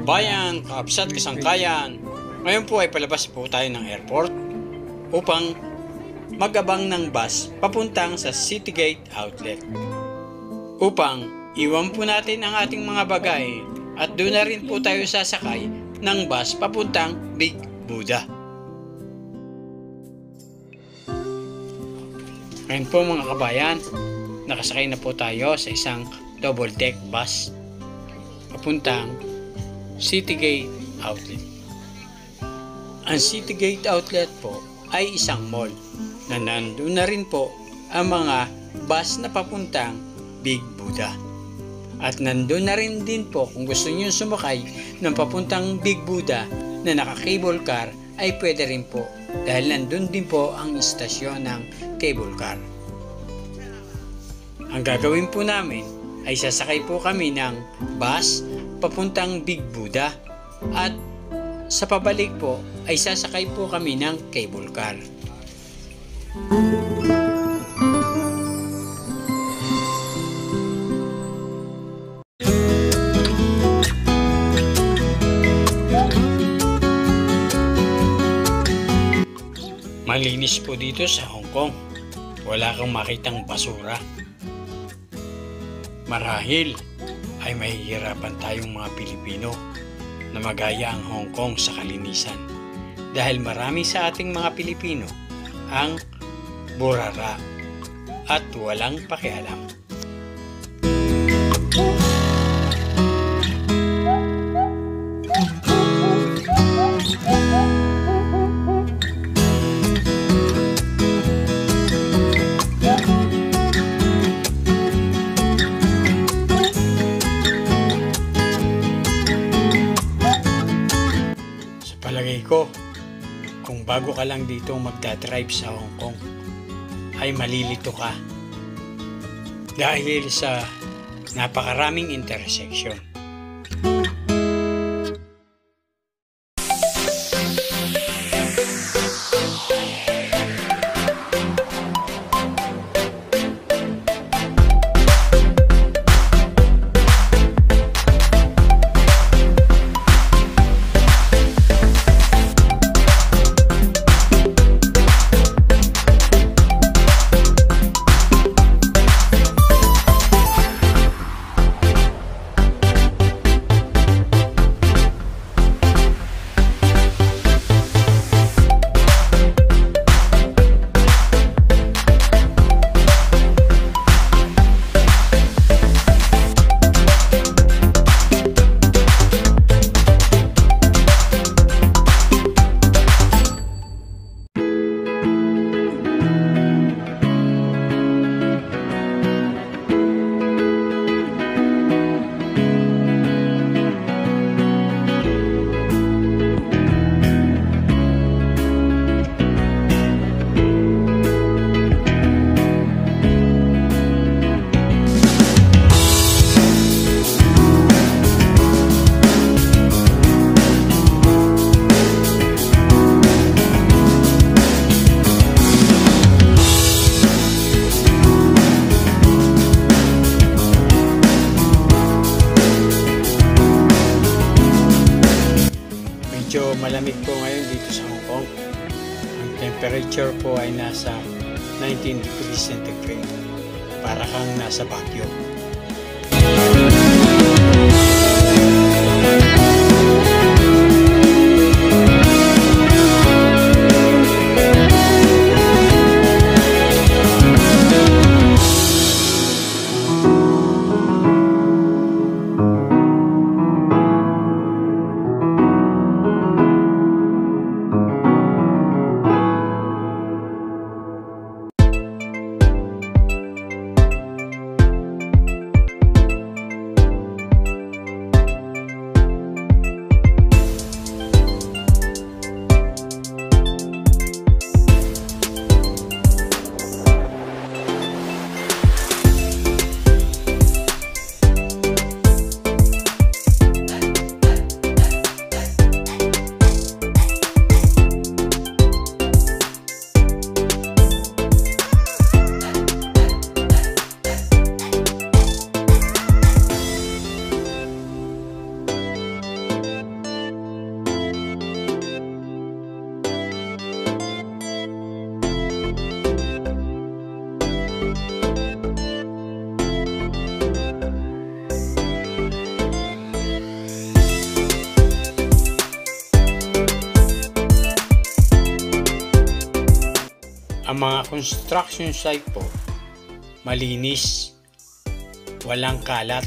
kabayan, kaabsat, kasangkayan. Ngayon po ay palabas po tayo ng airport upang mag-abang ng bus papuntang sa Citygate Outlet. Upang iwan po natin ang ating mga bagay at doon na rin po tayo sasakay ng bus papuntang Big Buddha. Ngayon po mga kabayan, nakasakay na po tayo sa isang double-deck bus papuntang Citygate Outlet. Ang Citygate Outlet po ay isang mall na nandun na rin po ang mga bus na papuntang Big Buddha. At nandun na rin din po kung gusto niyo sumakay ng papuntang Big Buddha na naka-cable car ay pwede rin po dahil nandun din po ang istasyon ng cable car. Ang gagawin po namin ay sasakay po kami ng bus papuntang Big Buddha at sa pabalik po ay sasakay po kami ng cable car. Malinis po dito sa Hong Kong. Wala kang makitang basura. Marahil ay mahihirapan tayong mga Pilipino na magaya ang Hong Kong sa kalinisan dahil marami sa ating mga Pilipino ang burara at walang pakialam. Palagay ko, kung bago ka lang dito magdadrive sa Hong Kong, ay malilito ka dahil sa napakaraming intersection. Medyo malamig po ngayon dito sa Hong Kong. Ang temperature po ay nasa 19 degrees centigrade. Para kang nasa Baguio. Ang mga construction site po, malinis, walang kalat.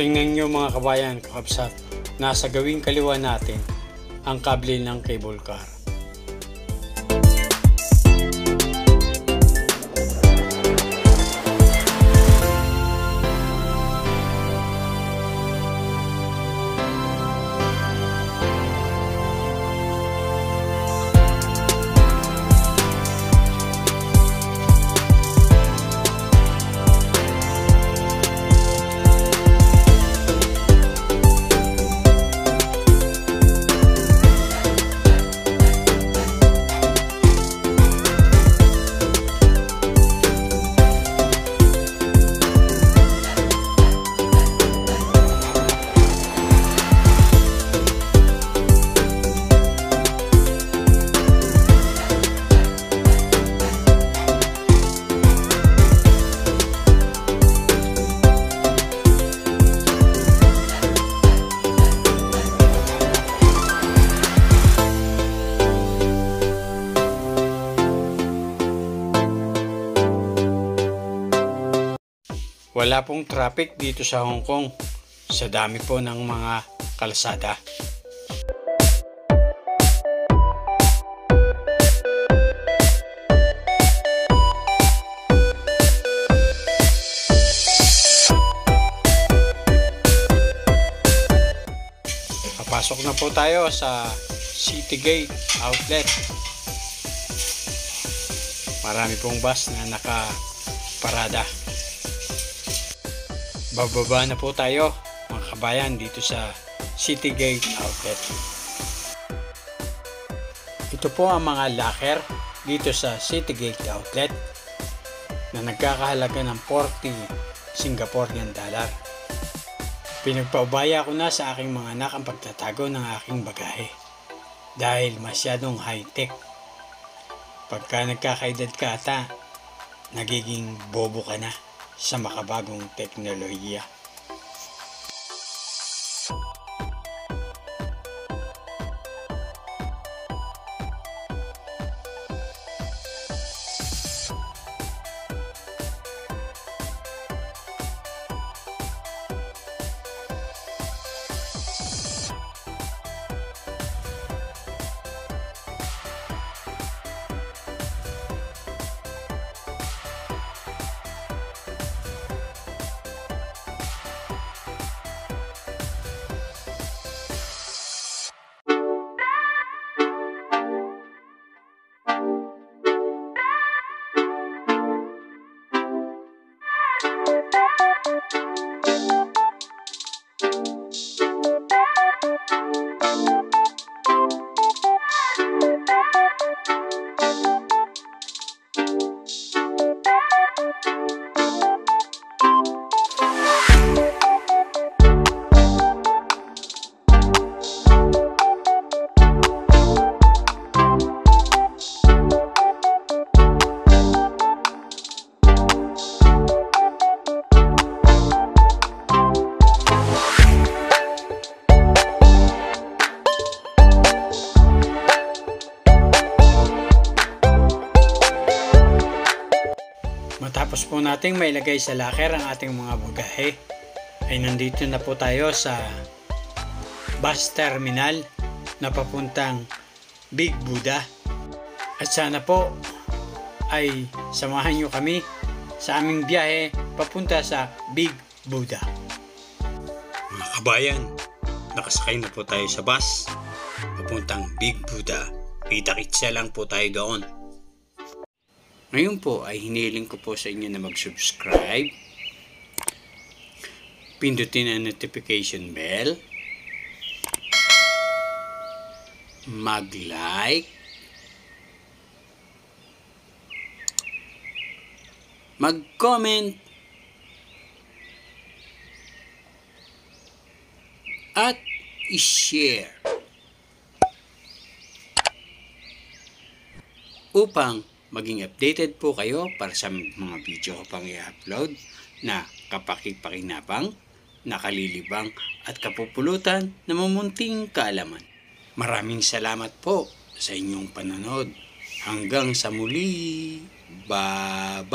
Tingnan nyo mga kabayan, kakabsat, nasa gawing kaliwa natin ang kable ng cable car. Wala pong traffic dito sa Hong Kong sa dami po ng mga kalsada. Papasok na po tayo sa Citygate Outlet. Marami pong bus na nakaparada. Bababa na po tayo mga kabayan dito sa Citygate Outlet. Ito po ang mga locker dito sa Citygate Outlet na nagkakahalaga ng 40 Singaporean dollar. Pinagpaubaya ko na sa aking mga anak ang pagtatago ng aking bagahe dahil masyadong high-tech. Pagka nagkakaedad ka ata, nagiging bobo ka na sa makabagong teknolohiya. Matapos po nating mailagay sa locker ang ating mga bagahe, ay nandito na po tayo sa bus terminal na papuntang Big Buddha. At sana po ay samahan nyo kami sa aming biyahe papunta sa Big Buddha. Mga kabayan, nakasakay na po tayo sa bus papuntang Big Buddha. Kita-kitsa lang po tayo doon. Ngayon po ay hiniling ko po sa inyo na mag-subscribe, pindutin ang notification bell, mag-like, mag-comment, at i-share upang maging updated po kayo para sa mga video ko pang i-upload na kapaki-pakinabang, nakalilibang at kapupulutan na mamunting kaalaman. Maraming salamat po sa inyong panonood. Hanggang sa muli. Bye-bye!